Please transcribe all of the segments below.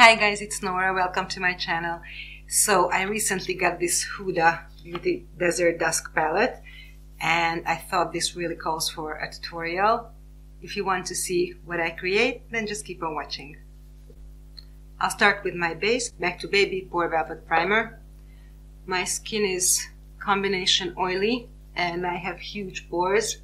Hi guys, it's Nora. Welcome to my channel. So I recently got this Huda Beauty Desert Dusk palette and I thought this really calls for a tutorial. If you want to see what I create, then just keep on watching. I'll start with my base, Back to Baby Pore Velvet Primer. My skin is combination oily and I have huge pores,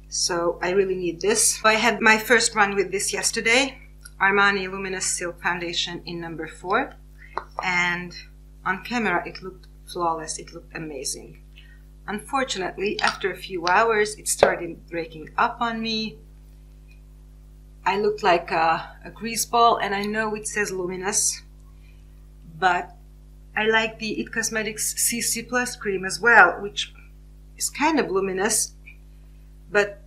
so I really need this. I had my first run with this yesterday. Armani Luminous Silk Foundation in number 4, and on camera it looked flawless, it looked amazing. Unfortunately, after a few hours it started breaking up on me. I looked like a grease ball, and I know it says luminous, but I like the IT Cosmetics CC Plus cream as well, which is kind of luminous, but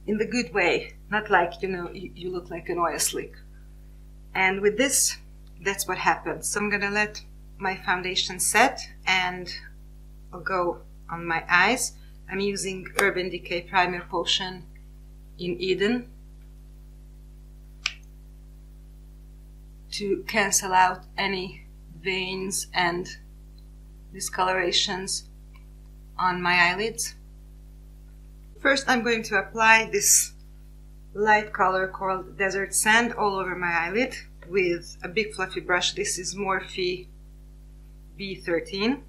in the good way, not like, you look like an oil slick. And with this, that's what happened. So I'm gonna let my foundation set and I'll go on my eyes. I'm using Urban Decay Primer Potion in Eden to cancel out any veins and discolorations on my eyelids. First, I'm going to apply this light color called Desert Sand all over my eyelid with a big fluffy brush. This is Morphe B13.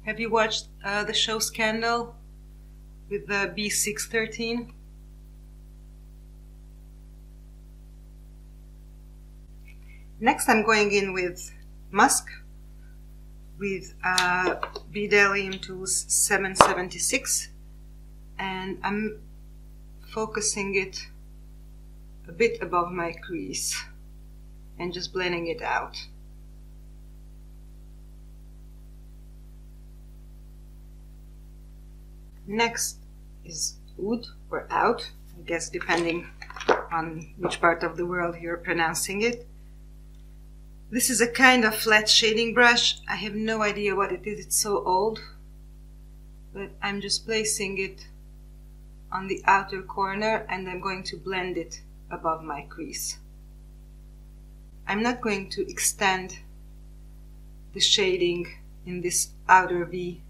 Have you watched the show Scandal with the B613? Next, I'm going in with Musk with Bdellium Tools 776, and I'm focusing it a bit above my crease and just blending it out. Next is Oud or Out, I guess, depending on which part of the world you're pronouncing it. This is a kind of flat shading brush. I have no idea what it is, it's so old, but I'm just placing it on the outer corner and I'm going to blend it above my crease. I'm not going to extend the shading in this outer V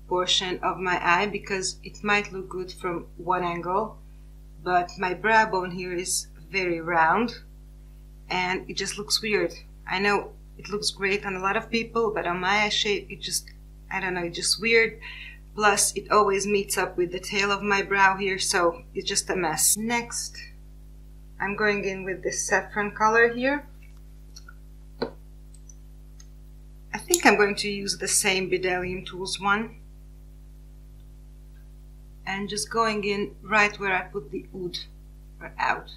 portion of my eye because it might look good from one angle, but my brow bone here is very round and it just looks weird. I know it looks great on a lot of people, but on my eye shape it just, I don't know, it's just weird. Plus it always meets up with the tail of my brow here, so it's just a mess. Next, I'm going in with this saffron color here. I think I'm going to use the same Bdellium Tools one. And just going in right where I put the Oud or Out.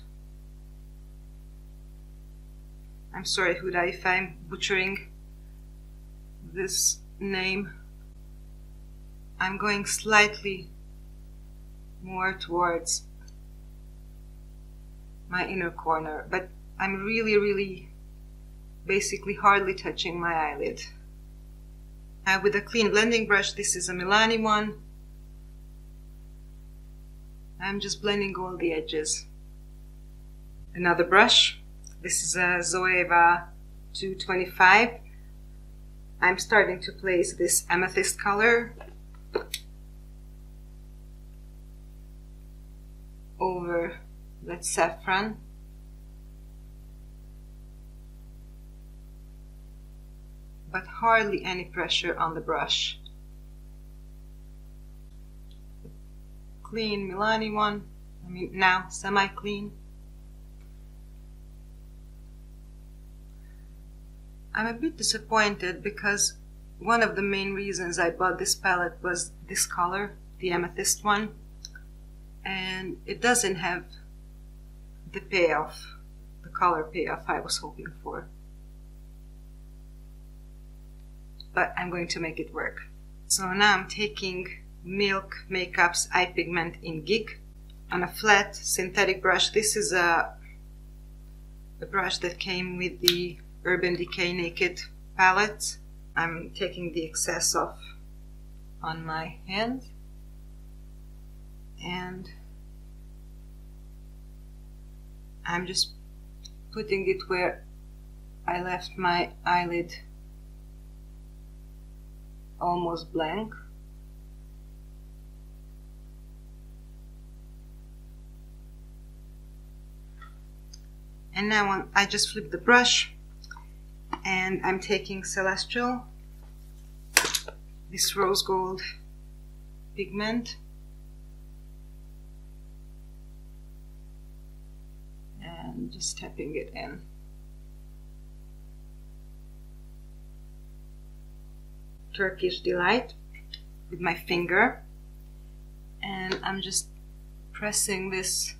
I'm sorry, Huda, if I'm butchering this name. I'm going slightly more towards my inner corner, but I'm really basically hardly touching my eyelid. With a clean blending brush, this is a Milani one, I'm just blending all the edges. Another brush, this is a Zoeva 225. I'm starting to place this amethyst color over that saffron. But hardly any pressure on the brush. Clean Milani one, I mean now semi-clean. I'm a bit disappointed because one of the main reasons I bought this palette was this color, the amethyst one, and it doesn't have the payoff, the color payoff I was hoping for. But I'm going to make it work. So now I'm taking Milk Makeup's Eye Pigment in Gig on a flat synthetic brush. This is a brush that came with the Urban Decay Naked palette. I'm taking the excess off on my hand and I'm just putting it where I left my eyelid almost blank. And now I just flip the brush and I'm taking Celestial, this rose gold pigment, and just tapping it in. Turkish Delight with my finger, and I'm just pressing this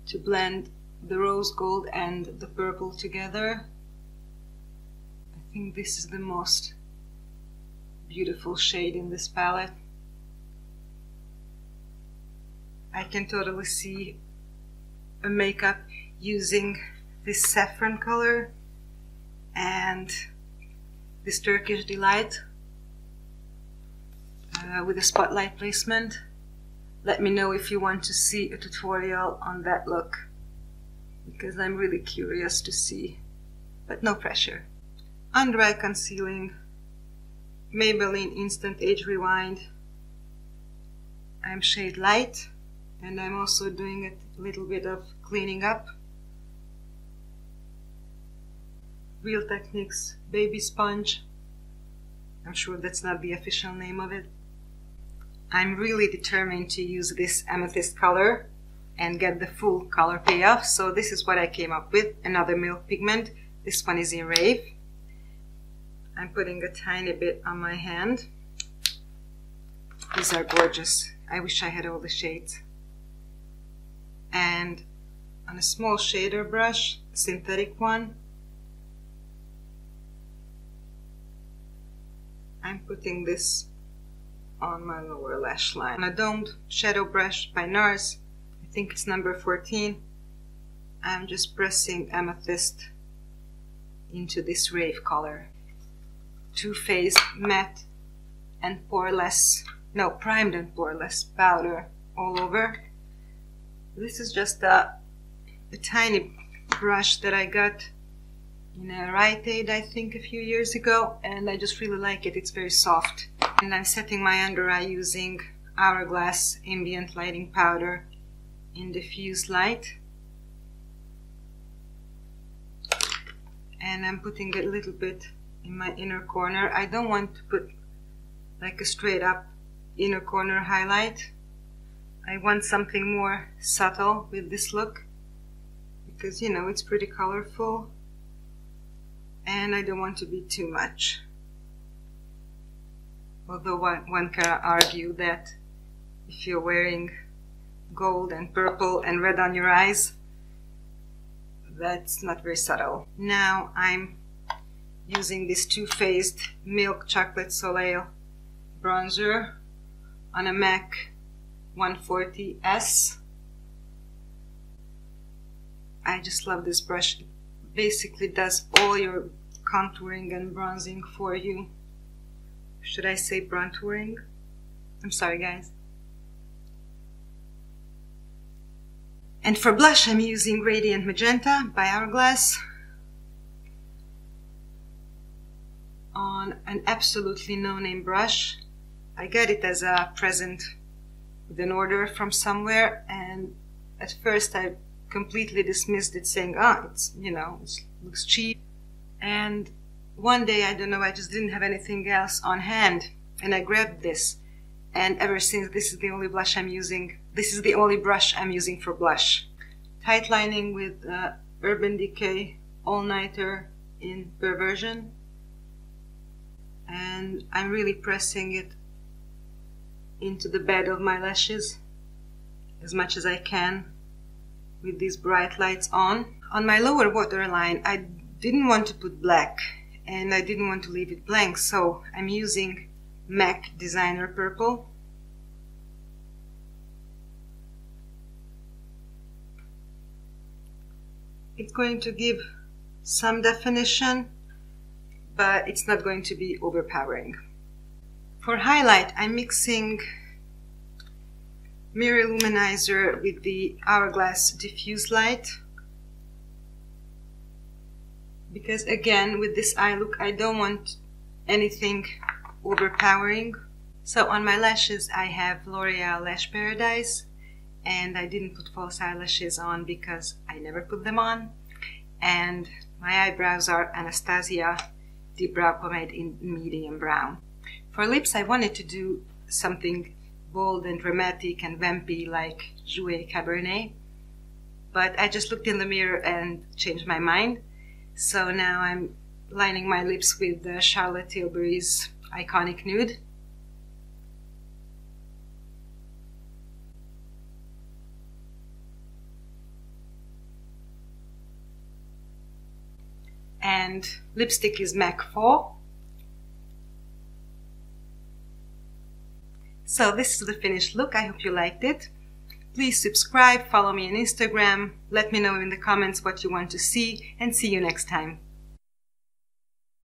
to blend the rose gold and the purple together. I think this is the most beautiful shade in this palette. I can totally see a makeup using this saffron color and this Turkish Delight with a spotlight placement. Let me know if you want to see a tutorial on that look, because I'm really curious to see, but no pressure. Under eye concealing, Maybelline Instant Age Rewind. I'm shade light, and I'm also doing a little bit of cleaning up. Real Techniques Baby Sponge. I'm sure that's not the official name of it. I'm really determined to use this amethyst color and get the full color payoff, so this is what I came up with. Another milk pigment. This one is in Rave. I'm putting a tiny bit on my hand. These are gorgeous. I wish I had all the shades. And on a small shader brush, a synthetic one, I'm putting this on my lower lash line. On a domed shadow brush by NARS, I think it's number 14, I'm just pressing amethyst into this Rave color. Too Faced Matte and Poreless, no, Primed and Poreless powder all over. This is just a tiny brush that I got in a Rite Aid, I think, a few years ago, and I just really like it. It's very soft. And I'm setting my under eye using Hourglass Ambient Lighting Powder in Diffuse Light. And I'm putting a little bit in my inner corner. I don't want to put like a straight up inner corner highlight. I want something more subtle with this look, because, you know, it's pretty colorful and I don't want to be too much. Although one can argue that if you're wearing gold and purple and red on your eyes, that's not very subtle. Now I'm using this Too Faced Milk Chocolate Soleil bronzer on a MAC 140S. I just love this brush. It basically does all your contouring and bronzing for you. Should I say bronzing? I'm sorry, guys. And for blush, I'm using Radiant Magenta by Hourglass on an absolutely no-name brush. I got it as a present with an order from somewhere, and at first I completely dismissed it, saying, it's, you know, it looks cheap. And one day, I don't know, I just didn't have anything else on hand, and I grabbed this, and ever since, this is the only blush I'm using. This is the only brush I'm using for blush. Tight lining with Urban Decay All Nighter in Perversion, and I'm really pressing it into the bed of my lashes as much as I can with these bright lights on. On my lower waterline, I didn't want to put black and I didn't want to leave it blank, so I'm using MAC Designer Purple. It's going to give some definition, but it's not going to be overpowering. For highlight, I'm mixing mirror luminizer with the Hourglass diffuse light, because again with this eye look I don't want anything overpowering. So on my lashes I have L'Oreal Lash Paradise, and I didn't put false eyelashes on because I never put them on. And my eyebrows are Anastasia Deep Brow Pomade in medium brown. For lips I wanted to do something bold and dramatic and vampy like Jouer Cabernet, but I just looked in the mirror and changed my mind. So now I'm lining my lips with Charlotte Tilbury's Iconic Nude. And lipstick is MAC 4. So this is the finished look. I hope you liked it. Please subscribe, follow me on Instagram, let me know in the comments what you want to see, and see you next time.